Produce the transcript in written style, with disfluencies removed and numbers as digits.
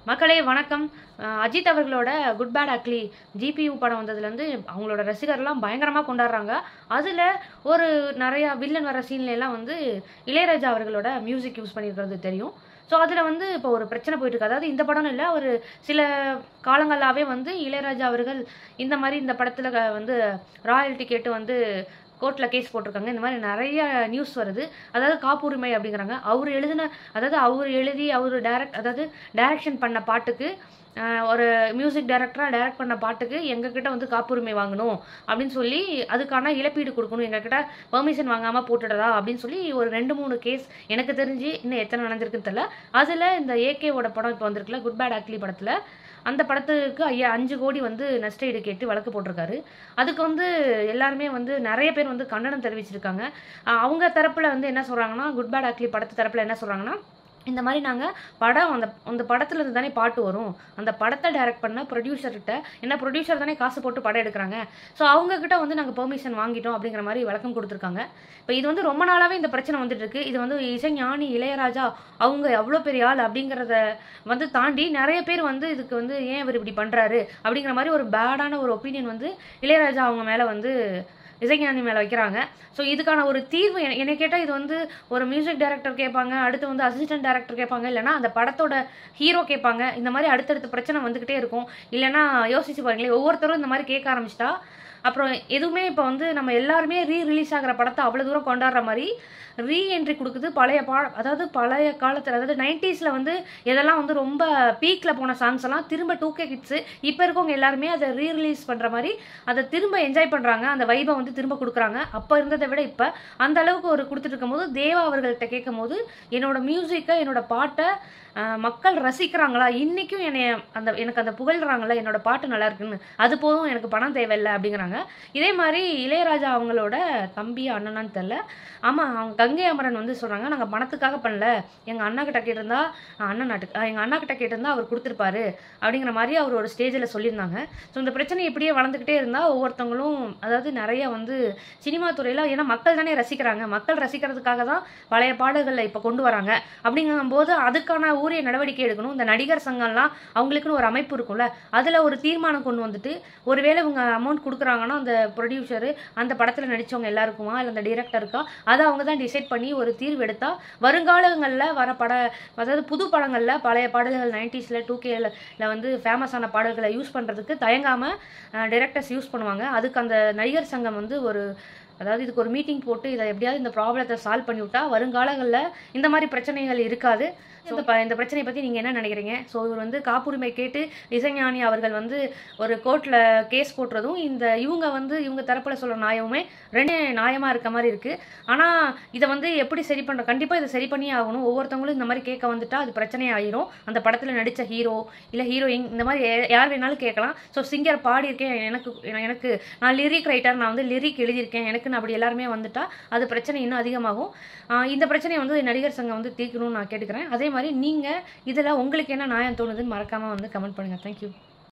மக்களே வணக்கம். அஜித் அவர்களோட குட் பேட் அக்லி ஜிபியு படம் வந்ததுலேருந்து அவங்களோட ரசிகர்லாம் பயங்கரமாக கொண்டாடுறாங்க. அதில் ஒரு நிறையா வில்லன் வர சீன்லாம் வந்து இளையராஜா அவர்களோட மியூசிக் யூஸ் பண்ணியிருக்கிறது தெரியும். ஸோ அதில் வந்து இப்போ ஒரு பிரச்சனை போயிட்டுருக்கு. அதாவது இந்த படம்னு இல்லை, ஒரு சில காலங்களாகவே வந்து இளையராஜா அவர்கள் இந்த மாதிரி இந்த படத்தில் வந்து ராயல்ட்டி கேட்டு வந்து கோர்ட்டில் கேஸ் போட்டிருக்காங்க. இந்த மாதிரி நிறைய நியூஸ் வருது. அதாவது காப்புரிமை அப்படிங்கிறாங்க. அவர் எழுதி அவர் டைரக்ஷன் பண்ண பாட்டுக்கு ஒரு மியூசிக் டைரக்டராக டைரக்ட் பண்ண பாட்டுக்கு எங்ககிட்ட வந்து காப்புரிமை வாங்கணும் அப்படின்னு சொல்லி அதுக்கான இழப்பீடு கொடுக்கணும், எங்ககிட்ட பெர்மிஷன் வாங்காமல் போட்டுடுறதா அப்படின்னு சொல்லி ஒரு 2-3 கேஸ் எனக்கு தெரிஞ்சு இன்னும் எத்தனை நடந்திருக்குன்னு தெரியல. அதில் இந்த ஏகேவோட படம் இப்போ வந்திருக்குல்ல, குட் பேட் அக்லி படத்தில், அந்த படத்துக்கு 5 கோடி வந்து நஷ்டஈடு கேட்டு வழக்கு போட்டிருக்காரு. அதுக்கு வந்து எல்லாருமே வந்து நிறைய பேர் வந்து கண்டனம் தெரிவிச்சிருக்காங்க. அவங்க தரப்பில் வந்து என்ன சொல்கிறாங்கன்னா, குட் பேட் அக்லி படத்து தரப்பில் என்ன சொல்கிறாங்கன்னா, இந்த மாதிரி நாங்கள் படம் அந்த படத்துல இருந்து தானே பாட்டு வரும், அந்த படத்தை டைரக்ட் பண்ண ப்ரொடியூசர்கிட்ட, என்ன ப்ரொடியூசர் தானே காசு போட்டு படம் எடுக்கிறாங்க, ஸோ அவங்கக்கிட்ட வந்து நாங்கள் பெர்மிஷன் வாங்கிட்டோம் அப்படிங்கிற மாதிரி விளக்கம் கொடுத்துருக்காங்க. இப்போ இது வந்து ரொம்ப நாளாகவே இந்த பிரச்சனை வந்துட்டு இருக்கு. இது வந்து இசைஞானி இளையராஜா அவங்க எவ்வளோ பெரிய ஆள் அப்படிங்கிறத வந்து தாண்டி நிறைய பேர் வந்து இதுக்கு வந்து ஏன் இவர் இப்படி பண்ணுறாரு அப்படிங்கிற மாதிரி ஒரு பேடான ஒரு ஒப்பீனியன் வந்து இளையராஜா அவங்க மேலே வந்து இசைஞானி மேலே வைக்கிறாங்க. ஸோ இதுக்கான ஒரு தீர்வு என்னை கேட்டால் இது வந்து ஒரு மியூசிக் டைரக்டர் கேட்பாங்க, அடுத்து வந்து அசிஸ்டன்ட் டைரக்டர் கேட்பாங்க, இல்லைனா அந்த படத்தோட ஹீரோ கேட்பாங்க. இந்த மாதிரி அடுத்தடுத்த பிரச்சனை வந்துக்கிட்டே இருக்கும். இல்லைனா யோசிச்சு பாருங்களேன், ஒவ்வொருத்தரும் இந்த மாதிரி கேட்க ஆரம்பிச்சிட்டா அப்புறம் எதுவுமே இப்போ வந்து நம்ம எல்லாருமே ரிலீஸ் ஆகிற படத்தை அவ்வளோ தூரம் கொண்டாடுற மாதிரி ரீஎன்ட்ரி கொடுக்குது. அதாவது பழைய காலத்தில், அதாவது 90s வந்து எதெல்லாம் வந்து ரொம்ப பீக்கில் போன சாங்ஸ் எல்லாம் திரும்ப 2K கிட்ஸு இப்போ இருக்கவங்க எல்லாருமே அதை ரீரிலீஸ் பண்ணுற மாதிரி அதை திரும்ப என்ஜாய் பண்ணுறாங்க. அந்த வைபை வந்து திரும்ப கொடுக்குறாங்க. அப்போ இருந்ததை விட இப்போ அந்த அளவுக்கு ஒரு கொடுத்துட்டு இருக்கும்போது தேவா அவர்கள்ட்ட கேட்கும் போது, என்னோட மியூசிக்கை என்னோட பாட்டை மக்கள் ரசிக்கிறாங்களா, இன்றைக்கும் எனக்கு அந்த புகழ்கிறாங்களா, என்னோட பாட்டு நல்லா இருக்குன்னு, அது போதும், எனக்கு பணம் தேவையில்லை அப்படிங்கிறாங்க. இதே மாதிரி இளையராஜா அவங்களோட தம்பி அண்ணனான்னு தெரில, ஆமாம், அவங்க கங்கை அமரன் வந்து சொல்கிறாங்க, நாங்கள் பணத்துக்காக பண்ணல, எங்கள் அண்ணா கிட்ட கேட்டிருந்தா எங்கள் அண்ணா கிட்ட கேட்டிருந்தா அவர் கொடுத்துருப்பாரு அப்படிங்கிற மாதிரி அவர் ஒரு ஸ்டேஜில் சொல்லியிருந்தாங்க. ஸோ இந்த பிரச்சனை இப்படியே வளர்ந்துக்கிட்டே இருந்தால் ஒவ்வொருத்தவங்களும், அதாவது நிறைய வந்து சினிமா துறையில், ஏன்னா மக்கள் தானே ரசிக்கிறாங்க, மக்கள் ரசிக்கிறதுக்காக தான் பழைய பாடல்களை இப்போ கொண்டு வராங்க. அப்படிங்கும்போது அதுக்கான ஊரிய நடவடிக்கை எடுக்கணும். இந்த நடிகர் சங்கம்லாம் அவங்களுக்குன்னு ஒரு அமைப்பு இருக்கும்ல, அதில் ஒரு தீர்மானம் கொண்டு வந்துட்டு, ஒருவேளை இவங்க அமௌண்ட் கொடுக்குறாங்கன்னா அந்த ப்ரொடியூசரு அந்த படத்தில் நடித்தவங்க எல்லாருக்குமா இல்லை அந்த டிரெக்டருக்கா, அதை அவங்க தான் டிசைட் பண்ணி ஒரு தீர்வு எடுத்தால் வருங்காலங்களில் வர அதாவது புது படங்களில் பழைய பாடல்கள் 90s 2Kல வந்து ஃபேமஸான பாடல்களை யூஸ் பண்ணுறதுக்கு தயங்காமல் டிரெக்டர்ஸ் யூஸ் பண்ணுவாங்க. அதுக்கு அந்த நடிகர் சங்கம் வந்து அதாவது இதுக்கு ஒரு மீட்டிங் போட்டு இதை எப்படியாவது இந்த ப்ராப்ளத்தை சால்வ் பண்ணி விட்டா வருங்காலங்களில் இந்த மாதிரி பிரச்சனைகள் இருக்காது. இந்த பிரச்சனையை பற்றி நீங்கள் என்ன நினைக்கிறீங்க? ஸோ இவர் வந்து காப்புரிமை கேட்டு இசைஞானி அவர்கள் வந்து ஒரு கோர்ட்டில் கேஸ் போட்டுறதும், இவங்க தரப்பில் சொல்கிற நியாயமுமே ரெண்டே நியாயமாக இருக்க மாதிரி இருக்குது. ஆனால் இதை வந்து எப்படி சரி பண்ணுற, கண்டிப்பாக இதை சரி பண்ணியே ஆகணும். ஒவ்வொருத்தவங்களும் இந்த மாதிரி கேட்க வந்துட்டால் அது பிரச்சனையே ஆகிரும். அந்த படத்தில் நடித்த ஹீரோ இல்லை ஹீரோயின் இந்த மாதிரி யார் வேணாலும் கேட்கலாம். ஸோ சிங்கர் பாடியிருக்கேன், எனக்கு நான் லிரிக் ரைட்டர், நான் வந்து லிரிக் எழுதியிருக்கேன், எனக்குன்னு அப்படி எல்லாருமே வந்துட்டா அது பிரச்சனை இன்னும் அதிகமாகும். இந்த பிரச்சனையை வந்து நடிகர் சங்கம் வந்து தீர்க்கணும்னு நான் கேட்டுக்கிறேன். அதே மாதிரி நீங்கள் இதில் உங்களுக்கு என்ன நியாயம் தோணுதுன்னு மறக்காமல் வந்து கமெண்ட் பண்ணுங்கள். தேங்க்யூ.